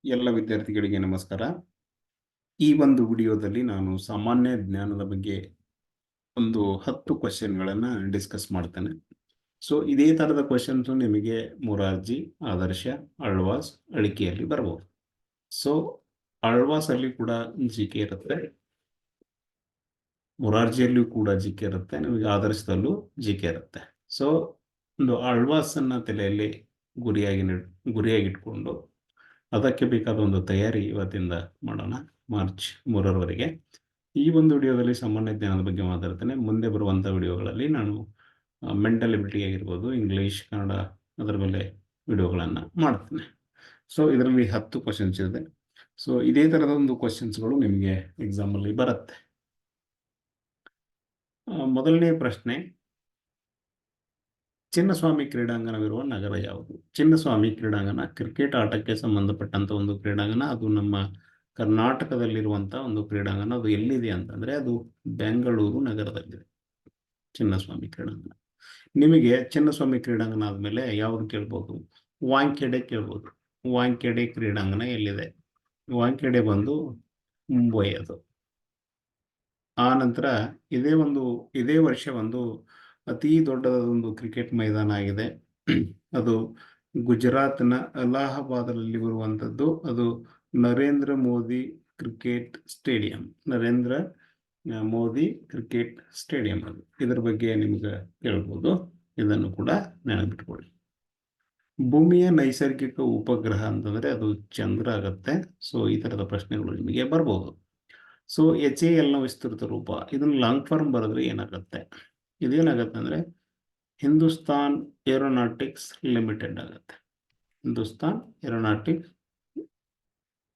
ಎಲ್ಲ ವಿದ್ಯಾರ್ಥಿಗಳಿಗೆ ನಮಸ್ಕಾರ. ಈ ಒಂದು ವಿಡಿಯೋದಲ್ಲಿ ನಾನು ಸಾಮಾನ್ಯ ಜ್ಞಾನದ ಬಗ್ಗೆ ಒಂದು 10 ಕ್ವೆಶ್ಚನ್‌ಗಳನ್ನ ಡಿಸ್ಕಸ್ ಮಾಡ್ತೇನೆ. ಸೊ ಇದೇ ತರದ ಕ್ವೆಶ್ಚನ್ಸ್ ನಿಮಗೆ ಮೊರಾರ್ಜಿ, ಆದರ್ಶ, ಆಳ್ವಾಸ್, ಅಳಿಕೆಯಲ್ಲಿ ಬರಬಹುದು. ಸೊ ಆಳ್ವಾಸ್ ಅಲ್ಲಿ ಕೂಡ ಜಿಕೆ ಇರುತ್ತೆ, ಮೊರಾರ್ಜಿಯಲ್ಲೂ ಕೂಡ ಜಿಕೆ ಇರುತ್ತೆ, ನಿಮಗೆ ಆದರ್ಶದಲ್ಲೂ ಜಿಕೆ ಇರುತ್ತೆ. ಸೊ ಒಂದು ಆಳ್ವಾಸ್ ಅನ್ನ ತಲೆಯಲ್ಲಿ ಗುರಿಯಾಗಿಟ್ಕೊಂಡು ಅದಕ್ಕೆ ಬೇಕಾದ ಒಂದು ತಯಾರಿ ಇವತ್ತಿಂದ ಮಾಡೋಣ. ಮಾರ್ಚ್ 3ರವರೆಗೆ ಈ ಒಂದು ವಿಡಿಯೋದಲ್ಲಿ ಸಾಮಾನ್ಯ ಜ್ಞಾನದ ಬಗ್ಗೆ ಮಾತಾಡ್ತೇನೆ. ಮುಂದೆ ಬರುವಂಥ ವಿಡಿಯೋಗಳಲ್ಲಿ ನಾನು ಮೆಂಟಲ್ ಎಬಿಲಿಟಿ ಆಗಿರ್ಬೋದು, ಇಂಗ್ಲೀಷ್, ಕನ್ನಡ ಅದರ ಮೇಲೆ ವಿಡಿಯೋಗಳನ್ನು ಮಾಡ್ತೇನೆ. ಸೊ ಇದರಲ್ಲಿ 10 ಕ್ವಶನ್ಸ್ ಇದೆ. ಸೊ ಇದೇ ಥರದ ಒಂದು ಕ್ವಶನ್ಸ್ಗಳು ನಿಮಗೆ ಎಕ್ಸಾಮಲ್ಲಿ ಬರುತ್ತೆ. ಮೊದಲನೇ ಪ್ರಶ್ನೆ, ಚಿನ್ನಸ್ವಾಮಿ ಕ್ರೀಡಾಂಗಣವಿರುವ ನಗರ ಯಾವುದು? ಚಿನ್ನಸ್ವಾಮಿ ಕ್ರೀಡಾಂಗಣ ಕ್ರಿಕೆಟ್ ಆಟಕ್ಕೆ ಸಂಬಂಧಪಟ್ಟಂತ ಒಂದು ಕ್ರೀಡಾಂಗಣ. ಅದು ನಮ್ಮ ಕರ್ನಾಟಕದಲ್ಲಿರುವಂಥ ಒಂದು ಕ್ರೀಡಾಂಗಣ. ಅದು ಎಲ್ಲಿದೆ ಅಂತಂದರೆ ಅದು ಬೆಂಗಳೂರು ನಗರದಲ್ಲಿದೆ ಚಿನ್ನಸ್ವಾಮಿ ಕ್ರೀಡಾಂಗಣ. ನಿಮಗೆ ಚಿನ್ನಸ್ವಾಮಿ ಕ್ರೀಡಾಂಗಣ ಆದಮೇಲೆ ಯಾವುದು ಕೇಳ್ಬೋದು? ವಾಂಖೆಡೆ ಕೇಳ್ಬೋದು. ವಾಂಖೆಡೆ ಕ್ರೀಡಾಂಗಣ ಎಲ್ಲಿದೆ? ವಾಂಖೆಡೆ ಬಂದು ಮುಂಬೈ ಅದು. ಆ ನಂತರ ಇದೇ ವರ್ಷ ಒಂದು ಅತಿ ದೊಡ್ಡದಾದ ಒಂದು ಕ್ರಿಕೆಟ್ ಮೈದಾನ ಆಗಿದೆ. ಅದು ಗುಜರಾತ್ನ ಅಲಹಾಬಾದಲ್ಲಿ ಬರುವಂಥದ್ದು. ಅದು Narendra Modi cricket stadium. Narendra Modi cricket stadium ಅದು. ಇದರ ಬಗ್ಗೆ ನಿಮ್ಗೆ ಕೇಳ್ಬೋದು. ಇದನ್ನು ಕೂಡ ನೆನಪಿಟ್ಕೊಳ್ಳಿ. ಭೂಮಿಯ ನೈಸರ್ಗಿಕ ಉಪಗ್ರಹ ಅಂತಂದ್ರೆ ಅದು ಚಂದ್ರ ಆಗತ್ತೆ. ಸೊ ಈ ತರದ ಪ್ರಶ್ನೆಗಳು ನಿಮಗೆ ಬರ್ಬೋದು. ಸೊ HAL ನ ವಿಸ್ತೃತ ರೂಪ, ಇದನ್ನು ಲಾಂಗ್ ಫಾರ್ಮ್ ಬರೆದ್ರೆ ಏನಾಗುತ್ತೆ? ಇದೇನಾಗತ್ತೆ ಅಂದ್ರೆ ಹಿಂದೂಸ್ತಾನ್ ಏರೋನಾಟಿಕ್ಸ್ ಲಿಮಿಟೆಡ್ ಆಗುತ್ತೆ. ಹಿಂದೂಸ್ತಾನ್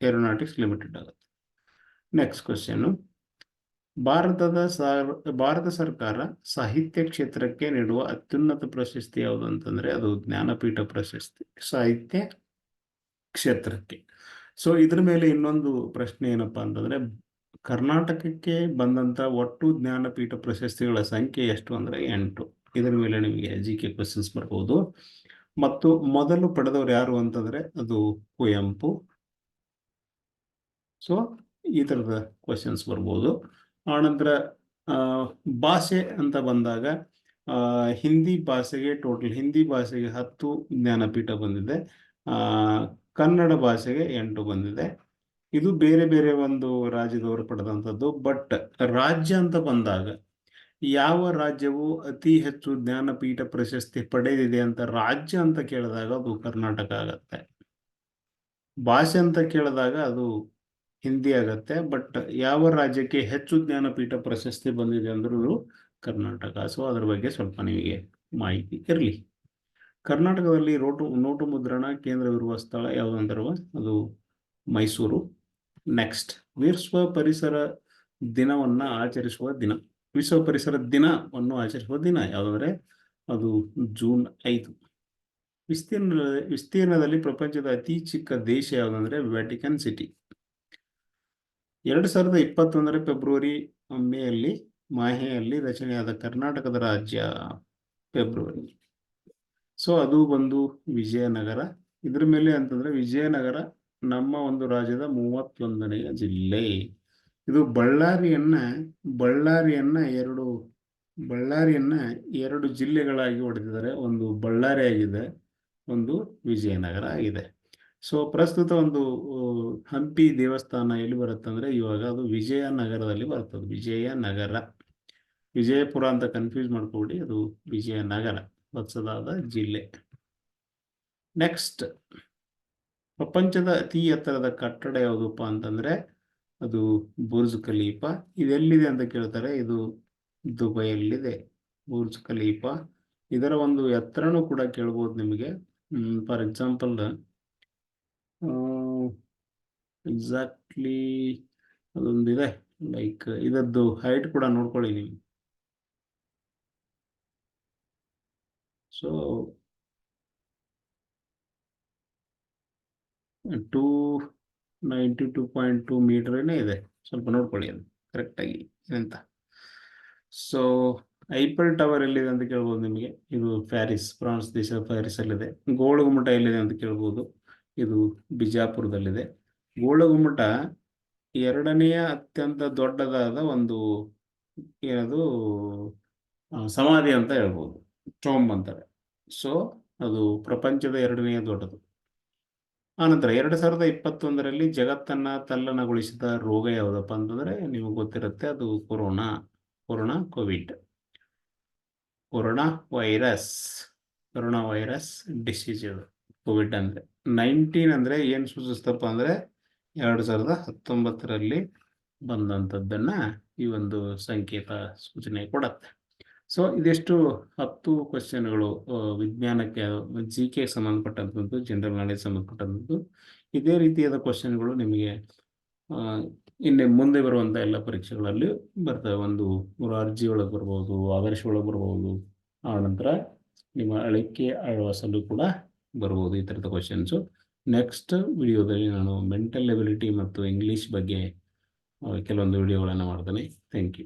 ಏರೋನಾಟಿಕ್ಸ್ ಲಿಮಿಟೆಡ್ ಆಗುತ್ತೆ. ನೆಕ್ಸ್ಟ್ ಕ್ವೆಶ್ಚನ್, ಭಾರತ ಸರ್ಕಾರ ಸಾಹಿತ್ಯ ಕ್ಷೇತ್ರಕ್ಕೆ ನೀಡುವ ಅತ್ಯುನ್ನತ ಪ್ರಶಸ್ತಿ ಯಾವುದು ಅಂತಂದ್ರೆ ಅದು ಜ್ಞಾನಪೀಠ ಪ್ರಶಸ್ತಿ, ಸಾಹಿತ್ಯ ಕ್ಷೇತ್ರಕ್ಕೆ. ಸೊ ಇದ್ರ ಮೇಲೆ ಇನ್ನೊಂದು ಪ್ರಶ್ನೆ ಏನಪ್ಪಾ ಅಂತಂದ್ರೆ, ಕರ್ನಾಟಕಕ್ಕೆ ಬಂದಂತ ಒಟ್ಟು ಜ್ಞಾನಪೀಠ ಪ್ರಶಸ್ತಿಗಳ ಸಂಖ್ಯೆ ಎಷ್ಟು ಅಂದ್ರೆ 8. ಇದರ ಮೇಲೆ ನಿಮಗೆ GK ಕ್ವೆಶ್ಚನ್ಸ್ ಬರ್ಬೋದು. ಮತ್ತು ಮೊದಲು ಪಡೆದವರು ಯಾರು ಅಂತಂದ್ರೆ ಅದು ಕುವೆಂಪು. ಸೊ ಈ ತರದ ಕ್ವೆಶ್ಚನ್ಸ್ ಬರ್ಬೋದು. ಆನಂತರ ಭಾಷೆ ಅಂತ ಬಂದಾಗ ಹಿಂದಿ ಭಾಷೆಗೆ 10 ಜ್ಞಾನಪೀಠ ಬಂದಿದೆ. ಕನ್ನಡ ಭಾಷೆಗೆ 8 ಬಂದಿದೆ. ಇದು ಬೇರೆ ಬೇರೆ ಒಂದು ರಾಜ್ಯದವರು ಪಡೆದಂಥದ್ದು. ಬಟ್ ರಾಜ್ಯ ಅಂತ ಬಂದಾಗ ಯಾವ ರಾಜ್ಯವು ಅತಿ ಹೆಚ್ಚು ಜ್ಞಾನಪೀಠ ಪ್ರಶಸ್ತಿ ಪಡೆದಿದೆ ಅಂತ ರಾಜ್ಯ ಅಂತ ಕೇಳಿದಾಗ ಅದು ಕರ್ನಾಟಕ ಆಗತ್ತೆ. ಭಾಷೆ ಅಂತ ಕೇಳಿದಾಗ ಅದು ಹಿಂದಿ ಆಗತ್ತೆ. ಬಟ್ ಯಾವ ರಾಜ್ಯಕ್ಕೆ ಹೆಚ್ಚು ಜ್ಞಾನಪೀಠ ಪ್ರಶಸ್ತಿ ಬಂದಿದೆ ಅಂದ್ರೂ ಕರ್ನಾಟಕ. ಸೊ ಅದ್ರ ಬಗ್ಗೆ ಸ್ವಲ್ಪ ನಿಮಗೆ ಮಾಹಿತಿ ಇರಲಿ. ಕರ್ನಾಟಕದಲ್ಲಿ ನೋಟು ಮುದ್ರಣ ಕೇಂದ್ರವಿರುವ ಸ್ಥಳ ಯಾವುದಂದ್ರೆ ಅದು ಮೈಸೂರು. ನೆಕ್ಸ್ಟ್, ವಿಶ್ವ ಪರಿಸರ ದಿನವನ್ನು ಆಚರಿಸುವ ದಿನ ಯಾವುದಂದ್ರೆ ಅದು ಜೂನ್ 5. ವಿಸ್ತೀರ್ಣದಲ್ಲಿ ಪ್ರಪಂಚದ ಅತಿ ಚಿಕ್ಕ ದೇಶ ಯಾವುದಂದ್ರೆ ವ್ಯಾಟಿಕನ್ ಸಿಟಿ. 2021 ಫೆಬ್ರವರಿ ಮೇಯಲ್ಲಿ ಮಾಹೆಯಲ್ಲಿ ರಚನೆಯಾದ ಕರ್ನಾಟಕದ ರಾಜ್ಯ ಫೆಬ್ರವರಿ. ಸೊ ಅದು ಬಂದು ವಿಜಯನಗರ. ಇದ್ರ ಮೇಲೆ ಅಂತಂದ್ರೆ ವಿಜಯನಗರ ನಮ್ಮ ಒಂದು ರಾಜ್ಯದ 31ನೆಯ ಜಿಲ್ಲೆ. ಇದು ಬಳ್ಳಾರಿಯನ್ನ ಎರಡು ಜಿಲ್ಲೆಗಳಾಗಿ ಹೊಡೆದಿದ್ದಾರೆ. ಒಂದು ಬಳ್ಳಾರಿ ಆಗಿದೆ, ಒಂದು ವಿಜಯನಗರ ಆಗಿದೆ. ಸೊ ಪ್ರಸ್ತುತ ಒಂದು ಹಂಪಿ ದೇವಸ್ಥಾನ ಎಲ್ಲಿ ಬರುತ್ತೆ ಅಂದ್ರೆ ಇವಾಗ ಅದು ವಿಜಯನಗರದಲ್ಲಿ ಬರ್ತದೆ. ವಿಜಯನಗರ, ವಿಜಯಪುರ ಅಂತ ಕನ್ಫ್ಯೂಸ್ ಮಾಡ್ಕೊಬಿಡಿ, ಅದು ವಿಜಯನಗರ ಹೊಸದಾದ ಜಿಲ್ಲೆ. ನೆಕ್ಸ್ಟ್, ಪ್ರಪಂಚದ ಅತಿ ಎತ್ತರದ ಕಟ್ಟಡ ಯಾವುದಪ್ಪ ಅಂತಂದ್ರೆ ಅದು ಬುರ್ಜ್ ಖಲೀಫಾ. ಇದೆಲ್ಲಿದೆ ಅಂತ ಕೇಳ್ತಾರೆ, ಇದು ದುಬೈಯಲ್ಲಿದೆ ಬುರ್ಜ್ ಖಲೀಫಾ. ಇದರ ಒಂದು ಎತ್ತರನೂ ಕೂಡ ಕೇಳ್ಬೋದು ನಿಮಗೆ. ಫಾರ್ ಎಕ್ಸಾಂಪಲ್ ಎಕ್ಸಾಕ್ಟ್ಲಿ ಅದೊಂದಿದೆ, ಲೈಕ್ ಇದರದ್ದು ಹೈಟ್ ಕೂಡ ನೋಡ್ಕೊಳ್ಳಿ ನೀವು. ಸೊ 292.2 ಮೀಟರ್ ಇದೆ. ಸ್ವಲ್ಪ ನೋಡ್ಕೊಳ್ಳಿ ಅದು ಕರೆಕ್ಟಾಗಿ ಅಂತ. ಸೊ ಐಫೆಲ್ ಟವರ್ ಎಲ್ಲಿದೆ ಅಂತ ಕೇಳ್ಬೋದು ನಿಮಗೆ. ಇದು ಪ್ಯಾರಿಸ್, ಫ್ರಾನ್ಸ್ ದೇಶದ ಪ್ಯಾರಿಸ್ ಅಲ್ಲಿದೆ. ಗೋಳ ಗುಮ್ಮಟ ಎಲ್ಲಿದೆ ಅಂತ ಕೇಳ್ಬೋದು. ಇದು ಬಿಜಾಪುರದಲ್ಲಿದೆ. ಗೋಳಗುಮ್ಮಟ ಎರಡನೆಯ ಅತ್ಯಂತ ದೊಡ್ಡದಾದ ಒಂದು ಏನದು ಸಮಾಧಿ ಅಂತ ಹೇಳ್ಬೋದು, ಟೋಂಬ್ ಅಂತಾರೆ. ಸೊ ಅದು ಪ್ರಪಂಚದ ಎರಡನೆಯ ದೊಡ್ಡದು. ಆನಂತರ 2021ರಲ್ಲಿ ಜಗತ್ತನ್ನ ತಲ್ಲಣಗೊಳಿಸಿದ ರೋಗ ಯಾವುದಪ್ಪ ಅಂತಂದ್ರೆ ನಿಮಗೆ ಗೊತ್ತಿರುತ್ತೆ, ಅದು ಕೊರೋನಾ ವೈರಸ್ ಡಿಸೀಸ್. ಇದು ಕೋವಿಡ್ ಅಂದರೆ 19 ಅಂದರೆ ಏನು ಸೂಚಿಸ್ತಪ್ಪ ಅಂದರೆ 2019ರಲ್ಲಿ ಬಂದಂಥದ್ದನ್ನ ಈ ಒಂದು ಸಂಕೇತ ಸೂಚನೆ ಕೊಡುತ್ತೆ. ಸೊ ಇದಿಷ್ಟು 10 ಕ್ವಶನ್ಗಳು ವಿಜ್ಞಾನಕ್ಕೆ GK ಸಂಬಂಧಪಟ್ಟಂಥದ್ದು, ಜನರಲ್ ನಾಲೆಜ್ ಸಂಬಂಧಪಟ್ಟಂಥದ್ದು. ಇದೇ ರೀತಿಯಾದ ಕ್ವಶನ್ಗಳು ನಿಮಗೆ ಇನ್ನು ಮುಂದೆ ಬರುವಂಥ ಎಲ್ಲ ಪರೀಕ್ಷೆಗಳಲ್ಲಿ ಬರ್ತವೆ. ಒಂದು ಮೊರಾರ್ಜಿ ಒಳಗೆ ಬರ್ಬೋದು, ಆದರ್ಶ ಒಳಗೆ ಬರ್ಬೋದು, ಆನಂತರ ನಿಮ್ಮ ಅಳಿಕೆ ಅಳವಡಿಸಲು ಕೂಡ ಬರ್ಬೋದು ಈ ಥರದ ಕ್ವಶನ್ಸು. ನೆಕ್ಸ್ಟ್ ವಿಡಿಯೋದಲ್ಲಿ ನಾನು ಮೆಂಟಲ್ ಎಬಿಲಿಟಿ ಮತ್ತು ಇಂಗ್ಲೀಷ್ ಬಗ್ಗೆ ಕೆಲವೊಂದು ವಿಡಿಯೋಗಳನ್ನು ಮಾಡ್ತೇನೆ. Thank you.